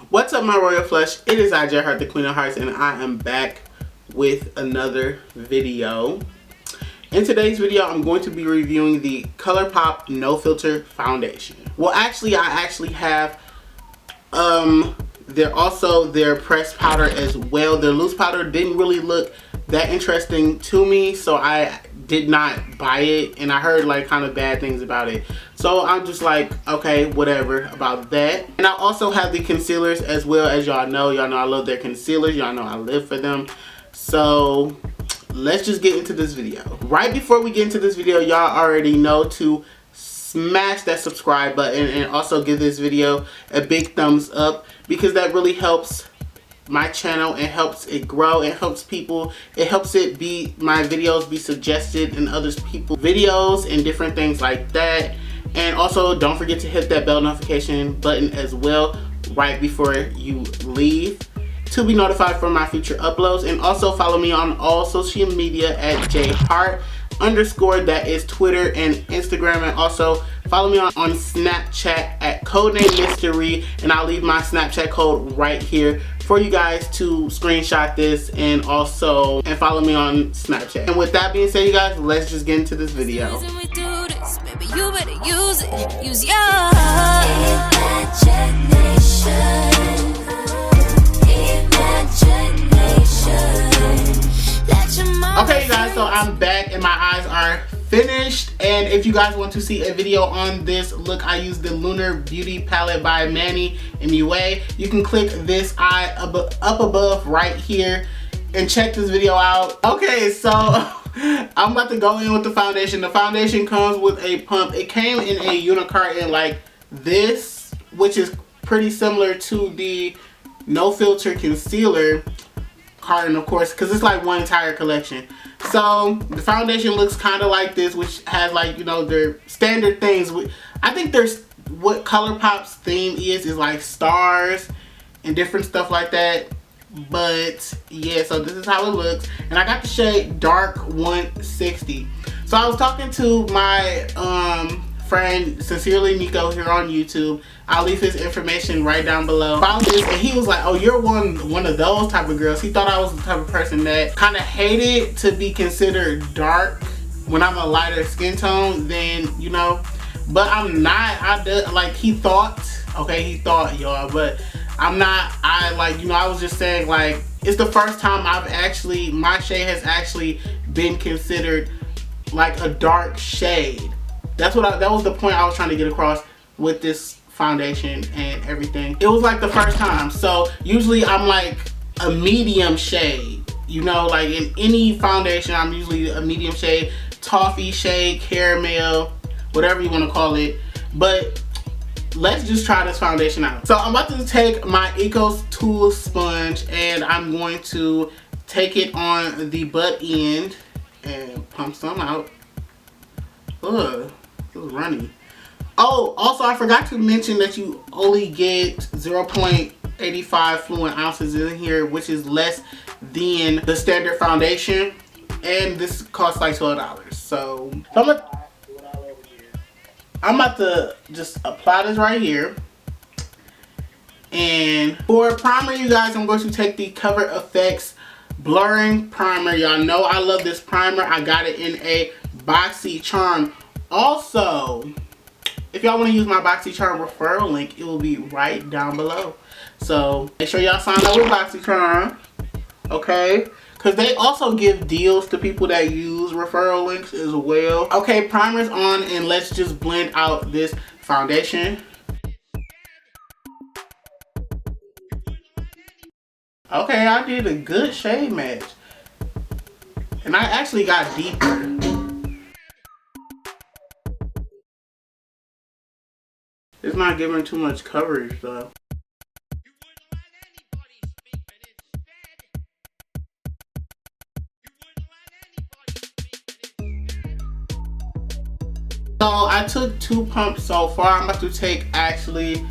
What's up, my royal flush? It is I, Heart, the Queen of Hearts, and I am back with another video. In today's video, I'm going to be reviewing the ColourPop No Filter Foundation. Well, actually, I have their pressed powder as well. Their loose powder didn't really look that interesting to me, so I did not buy it, and I heard like kind of bad things about it, so I'm just like, okay, whatever about that. And I also have the concealers as well. As y'all know I love their concealers. Y'all know I live for them. So let's just get into this video. Right before we get into this video, y'all already know to smash that subscribe button and also give this video a big thumbs up, because that really helps my channel and helps it grow. It helps people, it helps it be, my videos be suggested in other people's videos and different things like that. And also don't forget to hit that bell notification button as well right before you leave to be notified for my future uploads. And also follow me on all social media at @jheart_, that is Twitter and Instagram. And also follow me on Snapchat at codename mystery, and I'll leave my Snapchat code right here for you guys to screenshot this and follow me on Snapchat. And with that being said, you guys, let's just get into this video. You better use it. Use your Okay, you guys, so I'm back and my eyes are finished. And if you guys want to see a video on this look, I used the Lunar Beauty palette by Manny MUA. You can click this eye up above right here and check this video out. Okay, so I'm about to go in with the foundation. The foundation comes with a pump. It came in a unicarton like this, which is pretty similar to the No Filter Concealer carton, of course, because it's like one entire collection. So the foundation looks kind of like this, which has like, you know, their standard things. I think there's what ColourPop's theme is like stars and different stuff like that. But yeah, so this is how it looks, and I got the shade Dark 160. So I was talking to my friend Sincerely Nico here on YouTube. I'll leave his information right down below. Found this and he was like, oh, you're one of those type of girls. He thought I was the type of person that kind of hated to be considered dark when I'm a lighter skin tone than, you know, but I'm not. He thought, okay, he thought, y'all, but I'm not. I was just saying, like, it's the first time my shade has actually been considered like a dark shade. That was the point I was trying to get across with this foundation and everything. It was like the first time. So usually I'm like a medium shade, you know, like in any foundation I'm usually a medium shade, toffee shade, caramel, whatever you want to call it. But let's just try this foundation out. So I'm about to take my Ecos Tool Sponge and I'm going to take it on the butt end and pump some out. Ugh, it was runny. Oh, also I forgot to mention that you only get 0.85 fluid ounces in here, which is less than the standard foundation, and this costs like $12. So I'm about to just apply this right here. And for primer, you guys, I'm going to take the Cover FX Blurring Primer. Y'all know I love this primer. I got it in a BoxyCharm. Also, if y'all want to use my BoxyCharm referral link, it will be right down below. So make sure y'all sign up with BoxyCharm, okay? Because they also give deals to people that use referral links as well. Okay, primer's on, and let's just blend out this foundation. Okay, I did a good shade match. And I actually got deeper. It's not giving too much coverage though. So I took 2 pumps so far. I'm about to take, actually,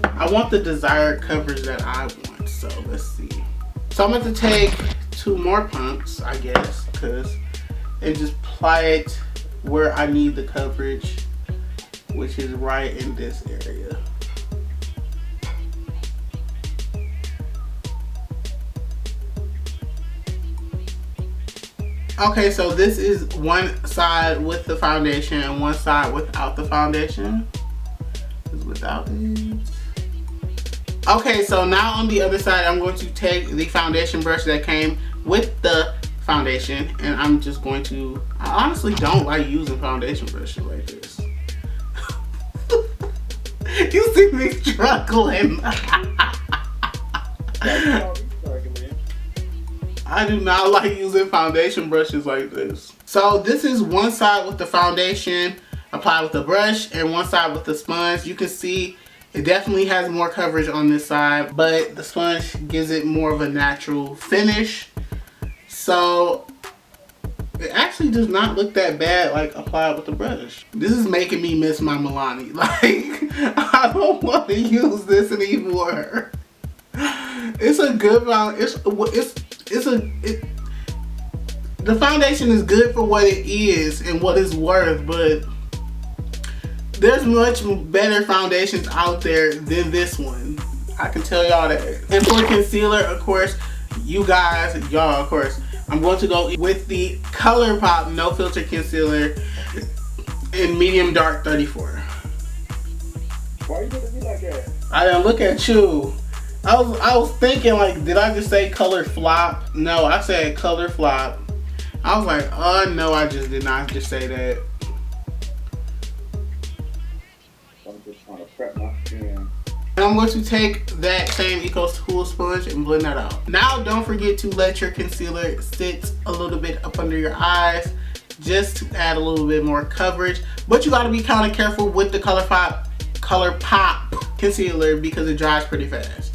I want the desired coverage that I want. So let's see. So I'm going to take 2 more pumps, I guess, and just apply it where I need the coverage, which is right in this area. Okay, so this is one side with the foundation and one side without the foundation. It's without it. Okay, so now on the other side, I'm going to take the foundation brush that came with the foundation, and I'm just going to, I honestly don't like using foundation brushes like this. You see me struggling. I do not like using foundation brushes like this. So this is one side with the foundation applied with the brush and one side with the sponge. You can see it definitely has more coverage on this side, but the sponge gives it more of a natural finish. So it actually does not look that bad like applied with the brush. This is making me miss my Milani. Like, I don't want to use this anymore. It's a good foundation. The foundation is good for what it is and what it's worth, but there's much better foundations out there than this one. I can tell y'all that. And for concealer, of course, y'all, of course, I'm going to go with the ColourPop No Filter Concealer in medium dark 34. Why you looking at me like that? I didn't look at you. I was thinking, like, did I just say color flop? No, I said color flop. I was like, oh no, I just did not just say that. I'm just trying to prep my skin. And I'm going to take that same Eco Cool sponge and blend that out. Now, don't forget to let your concealer sit a little bit up under your eyes, just to add a little bit more coverage. But you got to be kind of careful with the ColourPop concealer because it dries pretty fast.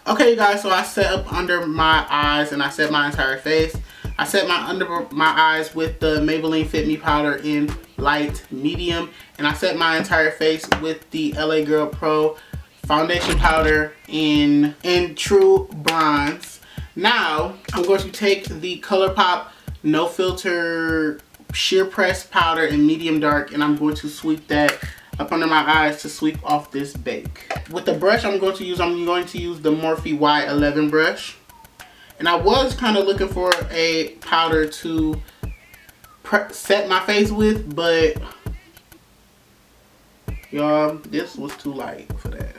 Okay, you guys, so I set up under my eyes and I set my entire face. I set under my eyes with the Maybelline Fit Me powder in light medium, and I set my entire face with the LA Girl Pro foundation powder in true bronze. Now I'm going to take the ColourPop No Filter sheer press powder in medium dark, and I'm going to sweep that up under my eyes to sweep off this bake. With the brush I'm going to use the Morphe Y11 brush. And I was kind of looking for a powder to set my face with, but y'all, this was too light for that.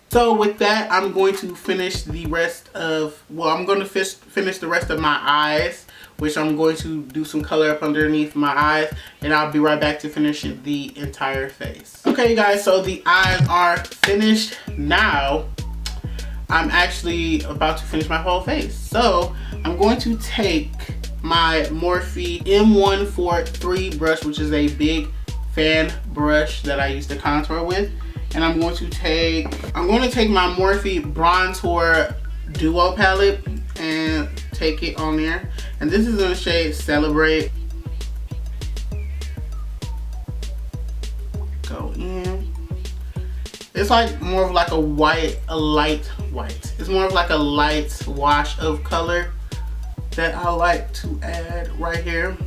So with that, I'm going to finish the rest of, I'm going to finish the rest of my eyes, which I'm going to do some color up underneath my eyes, and I'll be right back to finish the entire face. Okay, guys, so the eyes are finished. Now, I'm actually about to finish my whole face. So I'm going to take my Morphe M143 brush, which is a big fan brush that I use to contour with. And I'm going to take my Morphe Bronzer Duo palette and take it on there. And this is in the shade Celebrate. Go in. It's like more of like a light white. It's more of like a light wash of color that I like to add right here.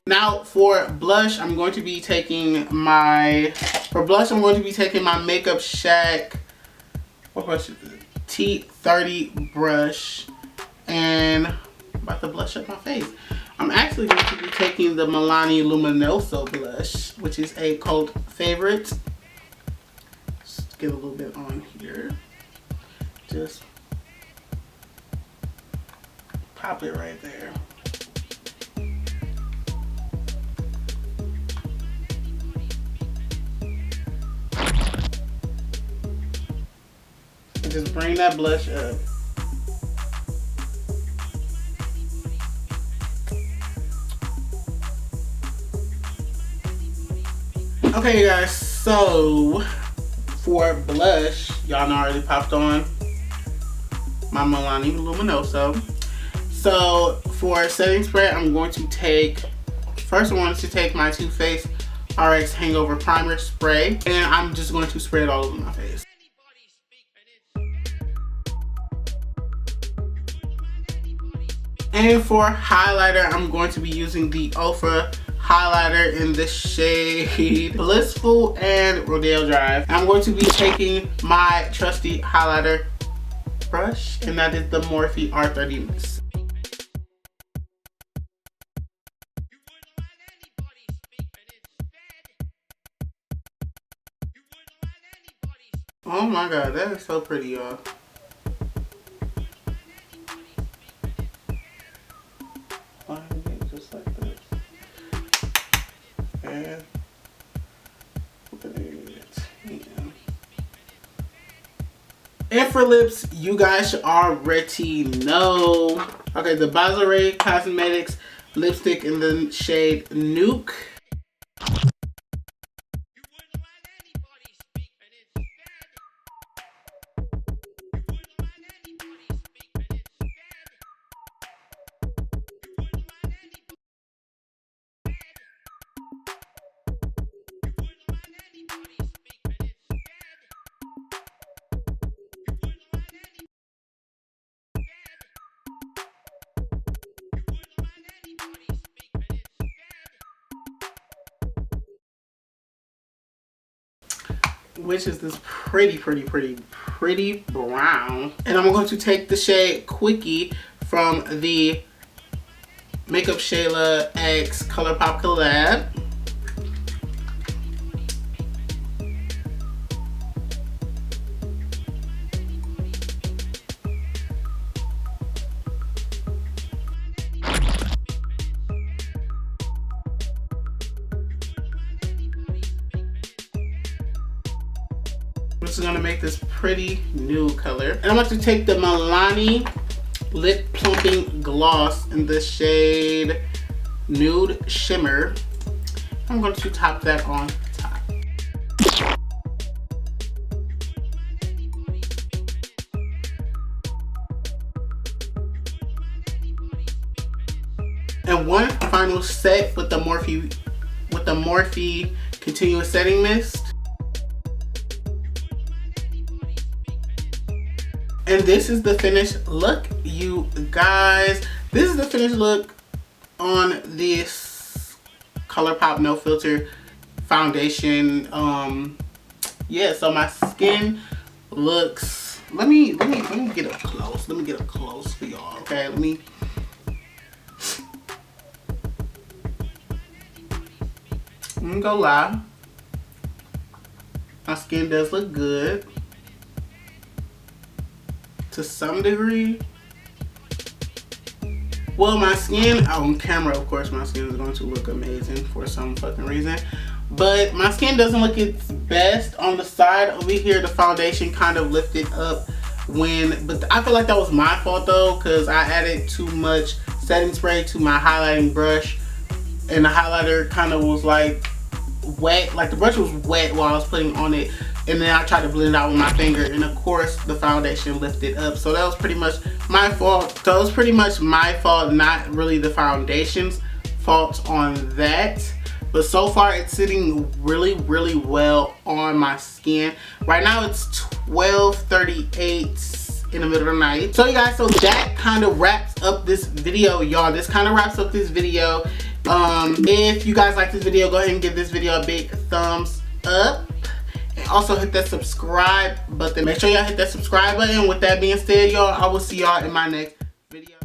Now for blush, I'm going to be taking my Makeup Shack, what brush is it? T30 brush, and I'm about to blush up my face. I'm actually going to be taking the Milani Luminoso blush, which is a cult favorite. Just get a little bit on here. Just pop it right there. Just bring that blush up. Okay guys, so for blush, y'all know I already popped on my Milani Luminoso. So for setting spray, I'm going to take, first I wanted to take my Too Faced RX Hangover Primer Spray, and I'm just going to spray it all over my face. And for highlighter, I'm going to be using the Ofra highlighter in the shade Blissful and Rodeo Drive. I'm going to be taking my trusty highlighter brush, and that is the Morphe R30 Mist. Oh my god, that is so pretty, y'all. Just like this. And And for lips, you guys should already know. Okay, the Basel Cosmetics lipstick in the shade Nuke. Which is this pretty brown. And I'm going to take the shade Quickie from the Makeup Shayla X ColourPop collab. This is gonna make this pretty nude color. And I'm going to take the Milani Lip Plumping Gloss in the shade Nude Shimmer. I'm going to top that on top. And one final set with the Morphe Continuous Setting Mist. And this is the finished look, you guys. This is the finished look on this ColourPop No Filter foundation. Yeah, so my skin looks, let me get up close. Let me get up close for y'all, okay? Let me go live. My skin does look good. To some degree. Well, my skin on camera, of course, my skin is going to look amazing for some fucking reason. But my skin doesn't look its best on the side. Over here, the foundation kind of lifted up but I feel like that was my fault though, because I added too much setting spray to my highlighting brush, and the highlighter kind of was like wet, like the brush was wet while I was putting on it. And then I tried to blend it out with my finger, and of course the foundation lifted up. So that was pretty much my fault. So it was pretty much my fault, not really the foundation's fault on that. But so far it's sitting really well on my skin. Right now it's 12:38 in the middle of the night. So you guys, so that kind of wraps up this video, y'all. This kind of wraps up this video. If you guys like this video, go ahead and give this video a big thumbs up. And also hit that subscribe button. Make sure y'all hit that subscribe button. With that being said, y'all, I will see y'all in my next video.